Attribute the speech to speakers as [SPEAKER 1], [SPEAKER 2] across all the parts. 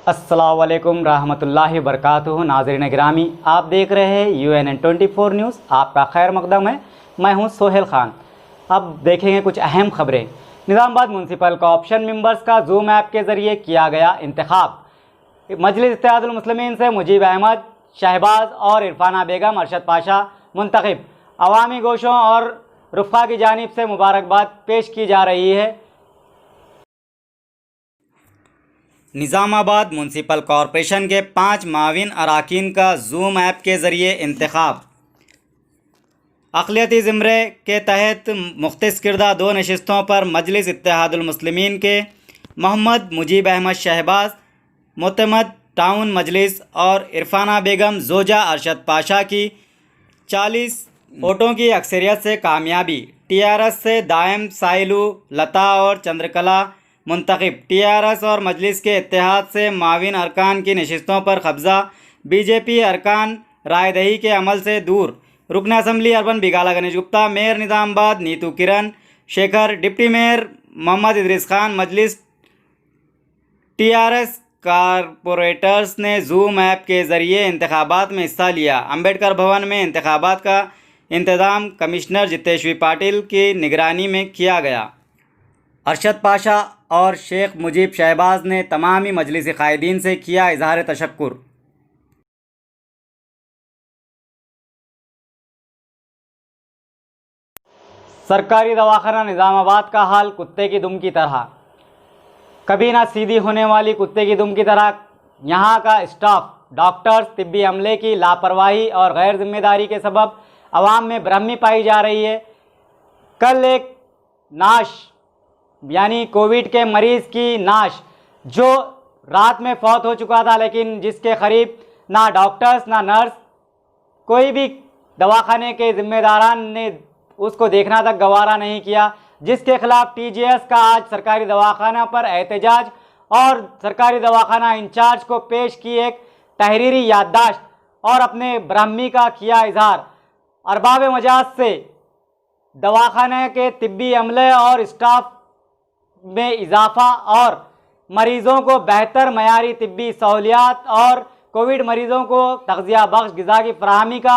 [SPEAKER 1] अस्सलामुअलैकुम रहमतुल्लाहि वबरकातुहू। नाज़रीन गिरामी, आप देख रहे हैं UNN 24 न्यूज़। आपका खैर मकदम है। मैं हूं सोहेल ख़ान। अब देखेंगे कुछ अहम खबरें। निज़ामाबाद म्यूनसिपल कॉर्पोरेशन मेंबर्स का जूम ऐप के ज़रिए किया गया इंतखाब। मजलिस इत्तेहादुल मुस्लिमीन से मुजीब अहमद, शहबाज और इरफाना बेगम अरशद पाशा मुंतखब। अवामी गोशों और रुफ़ा की जानिब से मुबारकबाद पेश की जा रही है। निज़ामाबाद म्यूनसिपल कॉर्पोरेशन के 5 माविन अराकीन का जूम ऐप के ज़रिए इंतखाब। अक़लियती ज़िम्रे के तहत मुख्तस किरदा 2 नशिस्तों पर मजलिस इत्तेहादुल मुस्लिमीन के मोहम्मद मुजीब अहमद शहबाज मोतमद टाउन मजलिस और इरफाना बेगम जोजा अरशद पाशा की 40 वोटों की अक्सरियत से कामयाबी। TRS से दायम साइलू लता और चंद्रकला मुंतखब। TRS और मजलिस के इत्तेहाद से माविन अरकान की नशिस्तों पर कब्ज़ा। BJP अरकान रायदही के अमल से दूर। रुकन assembly urban Bigala Ganesh Gupta, mayor Nizamabad Neetu Kiran Shekhar, deputy mayor Mohammed Idris Khan Majlis. TRS corporators ने जूम ऐप के ज़रिए इंतखाबात में हिस्सा लिया। अम्बेडकर भवन में इंतखाबात का इंतज़ाम कमिश्नर जितेश्वी पाटिल की निगरानी में किया गया। अरशद पाशा और शेख मुजीब शहबाज ने तमामी मजलिसी कायदीन से किया इजहार तशक्कुर। सरकारी दवाखाना निज़ामाबाद का हाल कुत्ते की दुम की तरह। कभी ना सीधी होने वाली कुत्ते की दुम की तरह यहाँ का स्टाफ, डॉक्टर्स, तिब्बी अमले की लापरवाही और गैर जिम्मेदारी के सबब आवाम में भ्रमी पाई जा रही है। कल एक नाश यानी कोविड के मरीज़ की नाश जो रात में फौत हो चुका था, लेकिन जिसके करीब ना डॉक्टर्स ना नर्स, कोई भी दवाखाने के ज़िम्मेदारान ने उसको देखना तक गवारा नहीं किया, जिसके खिलाफ TJS का आज सरकारी दवाखाना पर एहतजाज और सरकारी दवाखाना इंचार्ज को पेश की एक तहरीरी याददाश्त और अपने भ्रमी का किया इजहार। अरबाब मजाज से दवाखाने के तिब्बी अमले और स्टाफ में इजाफा और मरीज़ों को बेहतर मयारी तिब्बी सहूलियात और कोविड मरीज़ों को तग़ज़िया बख्श ग़िज़ा की फराहमी का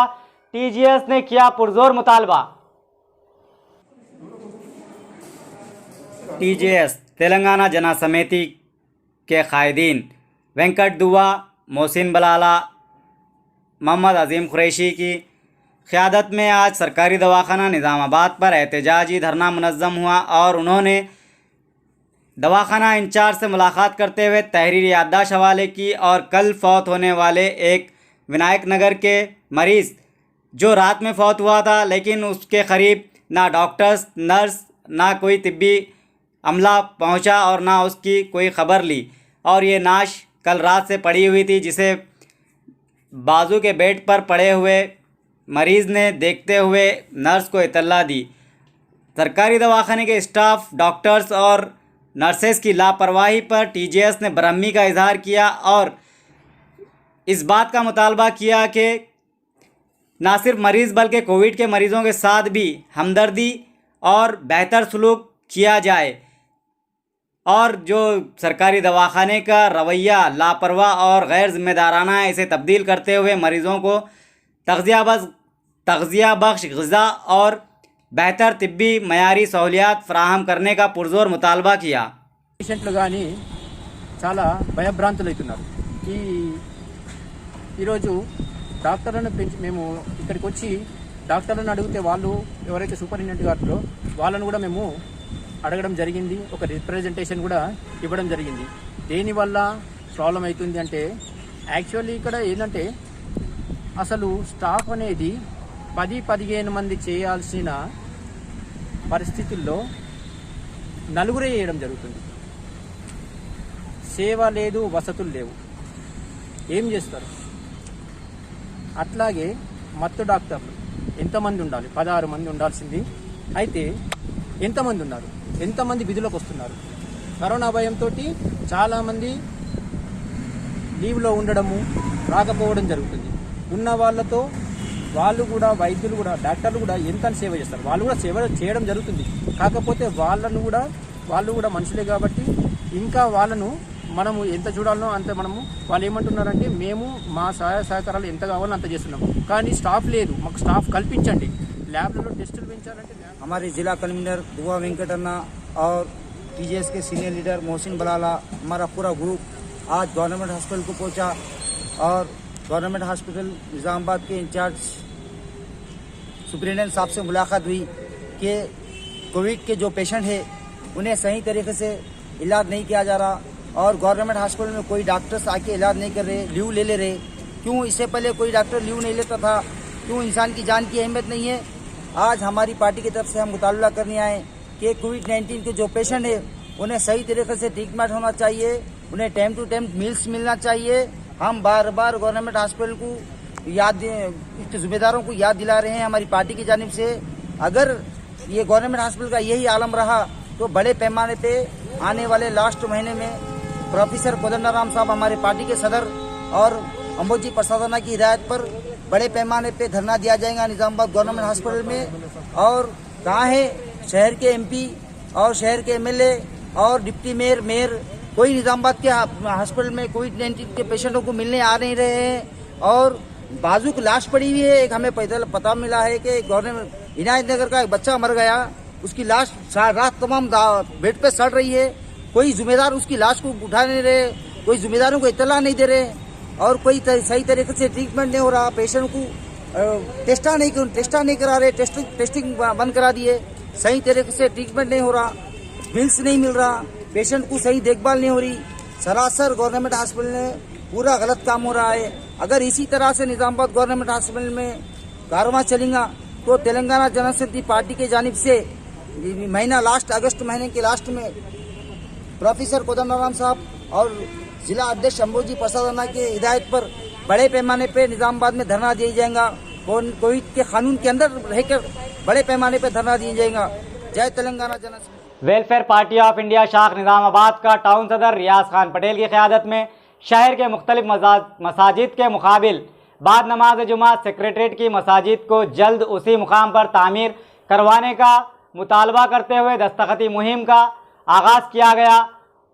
[SPEAKER 1] TJS ने किया पुरज़ोर मुतालबा। TJS तेलंगाना जना समिति के कायदीन वेंकट दुआ, मोहसिन बलाला, मोहम्मद अजीम कुरैशी की क़यादत में आज सरकारी दवाखाना निज़ामाबाद पर एहतजाजी धरना मुनज़्ज़म हुआ और उन्होंने दवाखाना इंचार्ज से मुलाकात करते हुए तहरीरी याददाश्त हवाले की और कल फौत होने वाले एक विनायक नगर के मरीज़ जो रात में फौत हुआ था, लेकिन उसके करीब ना डॉक्टर्स नर्स ना कोई तिब्बी अमला पहुंचा और ना उसकी कोई ख़बर ली, और ये नाश कल रात से पड़ी हुई थी, जिसे बाजू के बेड पर पड़े हुए मरीज़ ने देखते हुए नर्स को इत्तला दी। सरकारी दवाखाने के स्टाफ, डॉक्टर्स और नर्सेस की लापरवाही पर TJS ने भ्रमी का इजहार किया और इस बात का मुतालबा किया कि ना सिर्फ मरीज़ बल्कि कोविड के मरीज़ों के साथ भी हमदर्दी और बेहतर सलूक किया जाए, और जो सरकारी दवाखाने का रवैया लापरवाह और गैर ज़िम्मेदाराना है, इसे तब्दील करते हुए मरीज़ों को तग़ज़िया बख्श ग़िज़ा और बेहतर तिब्बी मयारी सहूलियात फ़राहम करने का पुरज़ोर मुतालबा किया।
[SPEAKER 2] పేషెంట్లు కానీ చాలా భయభ్రాంతులవుతున్నారు. ఈరోజు డాక్టర్లను మేము ఇక్కడికి వచ్చి డాక్టర్లను అడిగితే వాళ్ళు ఎవరైతే సూపరింటెండెంట్ గారో వాళ్ళను కూడా మేము అడగడం జరిగింది. ఒక రిప్రజెంటేషన్ కూడా ఇవ్వడం జరిగింది. దేనివల్ల ప్రాబ్లం అవుతుంది అంటే యాక్చువల్లీ ఇక్కడ ఏంటంటే అసలు స్టాఫ్ అనేది 10-15 మంది చేయాల్సిన పరిస్థితుల్లో నలుగురే చేయడం జరుగుతుంది. సేవ లేదు, వసతులు లేవు, ఏం చేస్తారు? అట్లాగే మత్తు డాక్టర్లు ఎంతమంది ఉండాలి? 16 మంది ఉండాల్సింది. అయితే ఎంతమంది ఉన్నారు? ఎంతమంది విధులకు వస్తున్నారు? కరోనా భయంతో చాలామంది లీవ్లో ఉండడము, రాకపోవడం జరుగుతుంది. ఉన్న వాళ్ళతో వాళ్ళు కూడా, వైద్యులు కూడా, డాక్టర్లు కూడా ఎంత సేవ చేస్తారు. వాళ్ళు కూడా సేవ చేయడం జరుగుతుంది. కాకపోతే వాళ్ళు కూడా మనుషులే కాబట్టి ఇంకా వాళ్ళను మనము ఎంత చూడాలనో అంత మనము వాళ్ళు ఏమంటున్నారంటే మేము మా సహాయ సహకారాలు ఎంత కావాలో అంత చేస్తున్నాము, కానీ స్టాఫ్ లేదు, మాకు స్టాఫ్ కల్పించండి, ల్యాబ్లలో టెస్టులు పెంచాలంటే
[SPEAKER 3] हमारे जिला कन्वीनर दुआ वेंकटन्ना और टीजेएस के सीनियर लीडर मोहसिन बलाला, हमारा पूरा ग्रुप आज गवर्नमेंट हॉस्पिटल को पहुंचा और गवर्नमेंट हॉस्पिटल निज़ामाबाद के इंचार्ज सुप्रिटेंडेंट साहब से मुलाकात हुई कि कोविड के जो पेशेंट है उन्हें सही तरीके से इलाज नहीं किया जा रहा और गवर्नमेंट हॉस्पिटल में कोई डॉक्टर्स आके इलाज नहीं कर रहे, लीव ले ले रहे। क्यों इससे पहले कोई डॉक्टर लीव नहीं लेता था? क्यों इंसान की जान की अहमियत नहीं है? आज हमारी पार्टी की तरफ से हम मुतालबा करने आए कि कोविड-19 के जो पेशेंट है उन्हें सही तरीके से ट्रीटमेंट होना चाहिए, उन्हें टाइम टू टाइम मील्स मिलना चाहिए। हम बार बार गवर्नमेंट हॉस्पिटल को इसके जिम्मेदारों को याद दिला रहे हैं हमारी पार्टी की जानिब से। अगर ये गवर्नमेंट हॉस्पिटल का यही आलम रहा तो बड़े पैमाने पे आने वाले लास्ट महीने में प्रोफेसर कोदंडाराम साहब हमारे पार्टी के सदर और अम्बोजी प्रसादना की हिदायत पर बड़े पैमाने पे धरना दिया जाएगा निज़ामाबाद गवर्नमेंट हॉस्पिटल में। और कहाँ है शहर के एमपी और शहर के एमएलए और डिप्टी मेयर कोई निज़ामाबाद के हॉस्पिटल में कोविड-19 के पेशेंटों को मिलने आ नहीं रहे हैं। और बाजू की लाश पड़ी हुई है, एक हमें पता मिला है कि गवर्नमेंट इनायत नगर का एक बच्चा मर गया, उसकी लाश रात तमाम बेड पे सड़ रही है, कोई जिम्मेदार उसकी लाश को उठा नहीं रहे, कोई जिम्मेदारों को इत्तला नहीं दे रहे और कोई सही तरीके से ट्रीटमेंट नहीं हो रहा। पेशेंट को टेस्टा नहीं करा रहे, टेस्टिंग बंद करा दिए, सही तरीके से ट्रीटमेंट नहीं हो रहा, बिल्स नहीं मिल रहा, पेशेंट को सही देखभाल नहीं हो रही। सरासर गवर्नमेंट हॉस्पिटल में पूरा गलत काम हो रहा है। अगर इसी तरह से निज़ामाबाद गवर्नमेंट हॉस्पिटल में कारवां चलेगा तो तेलंगाना जनशक्ति पार्टी की जानिब से महीना लास्ट अगस्त महीने के लास्ट में प्रोफेसर कोदंडाराम साहब और जिला अध्यक्ष अम्बोजी प्रसादना की हिदायत पर बड़े पैमाने पे निज़ामाबाद में धरना दिया जाएगा। कोविड के कानून के अंदर रहकर बड़े पैमाने पे धरना दिया जाएगा। जय तेलंगाना जनशक्ति।
[SPEAKER 1] वेलफेयर पार्टी ऑफ इंडिया शाख निज़ामाबाद का टाउन सदर रियाज खान पटेल की क़यादत में शहर के मुख्तलिफ मसाजिद के मुकाबिल बाद नमाज जुमा सेक्रेटरीट की मसाजिद को जल्द उसी मुकाम पर तामीर करवाने का मुतालबा करते हुए दस्तखती मुहिम का आगाज़ किया गया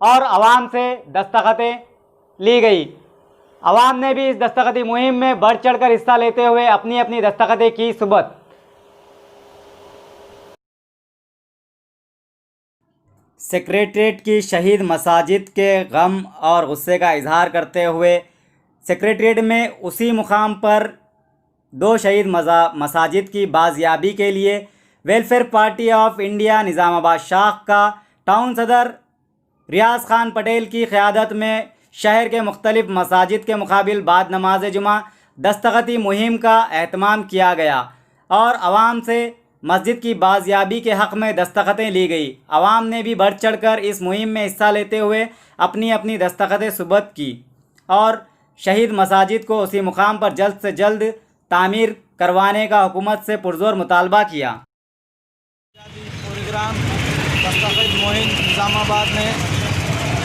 [SPEAKER 1] और आवाम से दस्तखतें ली गई। आवाम ने भी इस दस्तखती मुहिम में बढ़ चढ़कर हिस्सा लेते हुए अपनी अपनी दस्तखतें की सुबत। सेक्रेटरीट की शहीद मसाजिद के गम और गुस्से का इजहार करते हुए सेक्रेटरीट में उसी मुकाम पर 2 शहीद मसाजिद की बाजियाबी के लिए welfare party of India Nizamabad शाख का टाउन सदर रियाज खान पटेल की क़यादत में शहर के मुख्तलिफ मसाजिद के मुकाबिल बाद नमाज जुमा दस्तखती मुहिम का एहतमाम किया गया और आवाम से मस्जिद की बाजियाबी के हक़ में दस्तखतें ली गई। आवाम ने भी बढ़ चढ़कर इस मुहिम में हिस्सा लेते हुए अपनी अपनी दस्तखतें सुबत की और शहीद मसाजिद को उसी मुकाम पर जल्द से जल्द तामीर करवाने का हुकूमत से पुरजोर मुतालबा किया।
[SPEAKER 4] प्रोग्राम दस्तखत मुहिम निज़ामाबाद में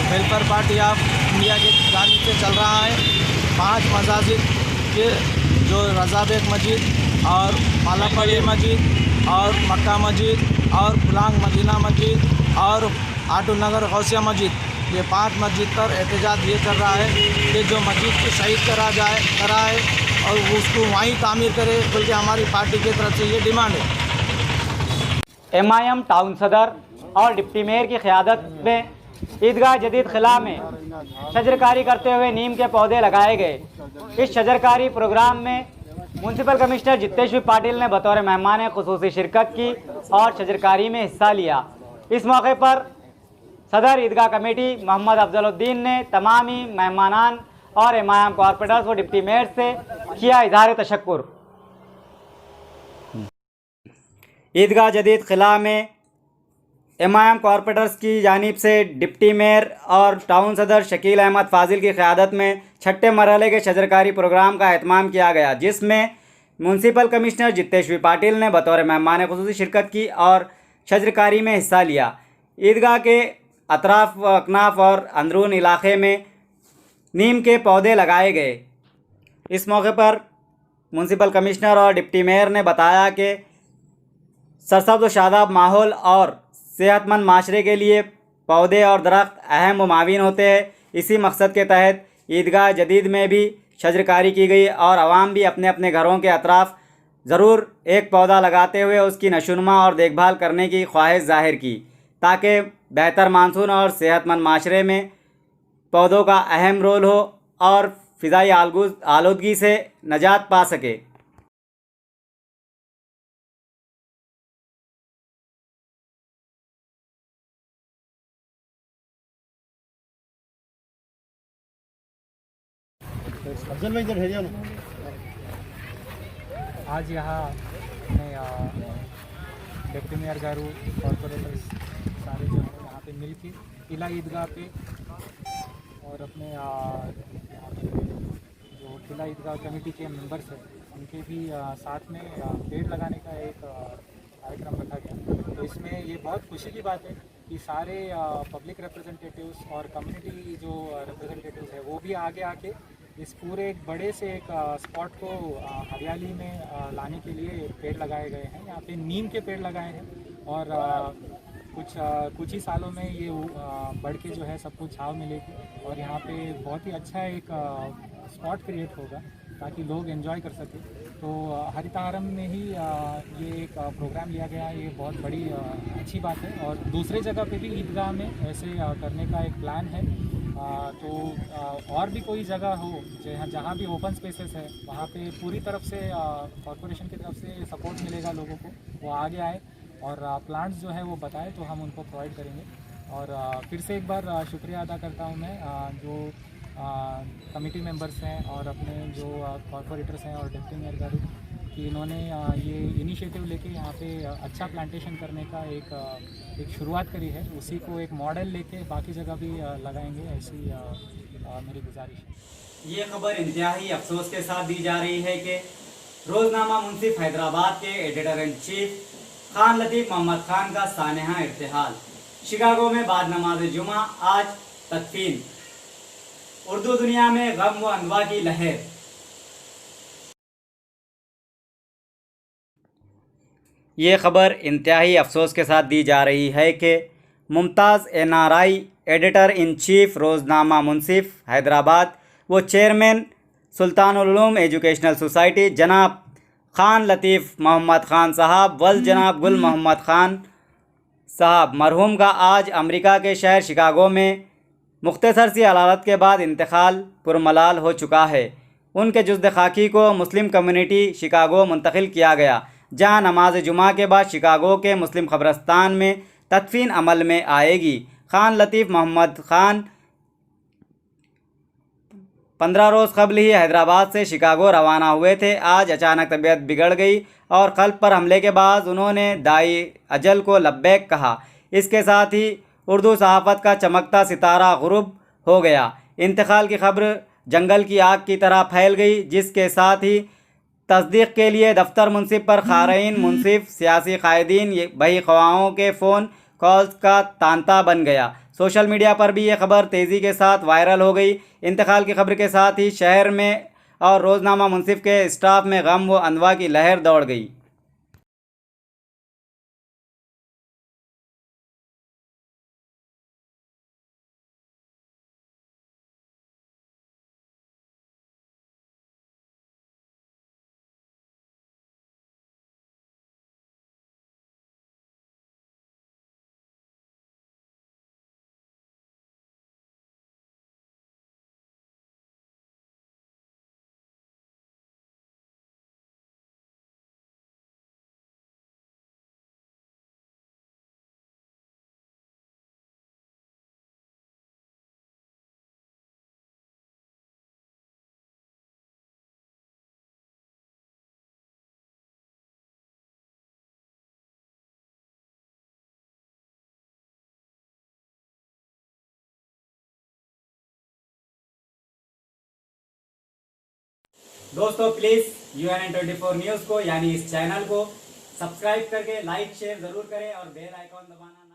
[SPEAKER 4] वेलफेयर पार्टी ऑफ इंडिया की जानिब से चल रहा है। 5 मसाजिद के जो रज़ाबेग मस्जिद और मालापल्ली मस्जिद और मक्का मस्जिद और फुलांग मदीना मस्जिद और आटू नगर गौसिया मस्जिद, ये 5 मस्जिद पर एहतजाज ये कर रहा है कि जो मस्जिद को शहीद करा है और उसको वहीं तामीर करे, बल्कि हमारी पार्टी की तरफ से ये डिमांड है।
[SPEAKER 1] MIM टाउन सदर और डिप्टी मेयर की क़यादत में ईदगाह जदीद खिला में शजरकारी करते हुए नीम के पौधे लगाए गए। इस शजरकारी प्रोग्राम में म्यूनसिपल कमिश्नर जितेश्वर पाटिल ने बतौर मेहमान खुसूसी शिरकत की और शजरकारी में हिस्सा लिया। इस मौके पर सदर ईदगाह कमेटी मोहम्मद अफजलुद्दीन ने तमामी मेहमानान और MIM कॉरपोरेटर्स व डिप्टी मेयर से किया इजहार तशक्कुर। ईदगाह जदीद खिला में MIM कॉरपोरेटर्स की जानिब से डिप्टी मेयर और टाउन सदर शकील अहमद फाजिल की क़यादत में 6ठे मरहले के शजरकारी प्रोग्राम का एहतमाम किया गया, जिसमें म्यूनसिपल कमिश्नर जितेश्वर पाटिल ने बतौर मेहमान खुसूसी शिरकत की और शजरकारी में हिस्सा लिया। ईदगाह के अतराफ अकनाफ और अंदरून इलाक़े में नीम के पौधे लगाए गए। इस मौके पर म्यूनसिपल कमिश्नर और डिप्टी मेयर ने बताया कि सरसब्ज़ व शादाब माहौल और सेहतमंद माशरे के लिए पौधे और दरख्त अहम व मावीन होते हैं। इसी मकसद के तहत ईदगाह जदीद में भी शजरकारी की गई और आवाम भी अपने अपने घरों के अतराफ ज़रूर एक पौधा लगाते हुए उसकी नशोनुमा और देखभाल करने की ख्वाहिश ज़ाहिर की, ताकि बेहतर मानसून और सेहतमंद माशरे में पौधों का अहम रोल हो और फ़िज़ाई आलूदगी से निजात पा सके।
[SPEAKER 5] आज यहाँ अपने डिप्टी मेयर गारू कॉरपोरेटर्स सारे जो हैं यहाँ पे मिल के किला ईदगाह पे और अपने यहाँ पे जो किला ईदगाह कमेटी के मेंबर्स हैं उनके भी साथ में पेड़ लगाने का एक कार्यक्रम रखा गया। तो इसमें ये बहुत खुशी की बात है कि सारे पब्लिक रिप्रेजेंटेटिव्स और कम्युनिटी जो रिप्रेजेंटेटिव्स है वो भी आगे आके इस पूरे एक बड़े से एक स्पॉट को हरियाली में लाने के लिए पेड़ लगाए गए हैं। यहाँ पे नीम के पेड़ लगाए हैं और कुछ ही सालों में ये बढ़ के जो है सबको छाँव मिलेगी और यहाँ पे बहुत ही अच्छा एक स्पॉट क्रिएट होगा ताकि लोग एंजॉय कर सकें। तो हरितारम में ही ये एक प्रोग्राम लिया गया है, ये बहुत बड़ी अच्छी बात है और दूसरे जगह पे भी ईदगाह में ऐसे करने का एक प्लान है। तो और भी कोई जगह हो जहाँ भी ओपन स्पेसेस है वहाँ पे पूरी तरफ से कॉरपोरेशन की तरफ से सपोर्ट मिलेगा लोगों को, वो आगे आए और प्लांट्स जो है वो बताए तो हम उनको प्रोवाइड करेंगे। और फिर से एक बार शुक्रिया अदा करता हूँ मैं जो कमेटी मेंबर्स हैं और अपने जो कॉरपोरेटर्स हैं और डिप्टी मेयर गारू कि इन्होंने ये इनिशिएटिव लेके यहाँ पे अच्छा प्लांटेशन करने का एक शुरुआत करी है। उसी को एक मॉडल लेके बाकी जगह भी लगाएंगे, ऐसी मेरी गुजारिश है।
[SPEAKER 1] ये खबर इंतहाई अफसोस के साथ दी जा रही है कि रोज़नामा मुंसिफ हैदराबाद के एडिटर इन चीफ खान लतीफ़ मोहम्मद खान का सानहा इर्तिहाल। शिकागो में बाद नमाज जुमा आज तदफीन। उर्दू दुनिया में गम व अंदवा की लहर। ये खबर इंतहाई अफसोस के साथ दी जा रही है कि Mumtaz NRI editor in chief Roznama Munsif Hyderabad व chairman Sultanul Uloom educational society जनाब खान लतीफ़ मोहम्मद खान साहब वल जनाब गुल मोहम्मद खान साहब मरहूम का आज अमेरिका के शहर शिकागो में मुख्तसर सी अदालत के बाद इंतकाल पुरमलाल हो चुका है। उनके जुस्द खाकी को मुस्लिम कम्युनिटी शिकागो मुंतकिल किया गया, जहां नमाज जुमा के बाद शिकागो के मुस्लिम क़ब्रिस्तान में तदफीन अमल में आएगी। खान लतीफ़ मोहम्मद खान 15 रोज़ कबल ही हैदराबाद से शिकागो रवाना हुए थे। आज अचानक तबीयत बिगड़ गई और क़ल्ब पर हमले के बाद उन्होंने दाई अजल को लब्बैक कहा। इसके साथ ही उर्दू सहाफ़त का चमकता सितारा गुरूब हो गया। इंतकाल की खबर जंगल की आग की तरह फैल गई, जिसके साथ ही तस्दीक के लिए दफ्तर मुंसिफ पर ख़ारीन मुंसिफ, सियासी कायदीन, बही ख़वाहों के फ़ोन कॉल्स का तांता बन गया। सोशल मीडिया पर भी ये खबर तेज़ी के साथ वायरल हो गई। इंतकाल की खबर के साथ ही शहर में और रोज़नामा मुंसिफ के स्टाफ में गम व अंदवा की लहर दौड़ गई। दोस्तों प्लीज़ UNN24 न्यूज़ को यानी इस चैनल को सब्सक्राइब करके लाइक शेयर ज़रूर करें और बेल आइकॉन दबाना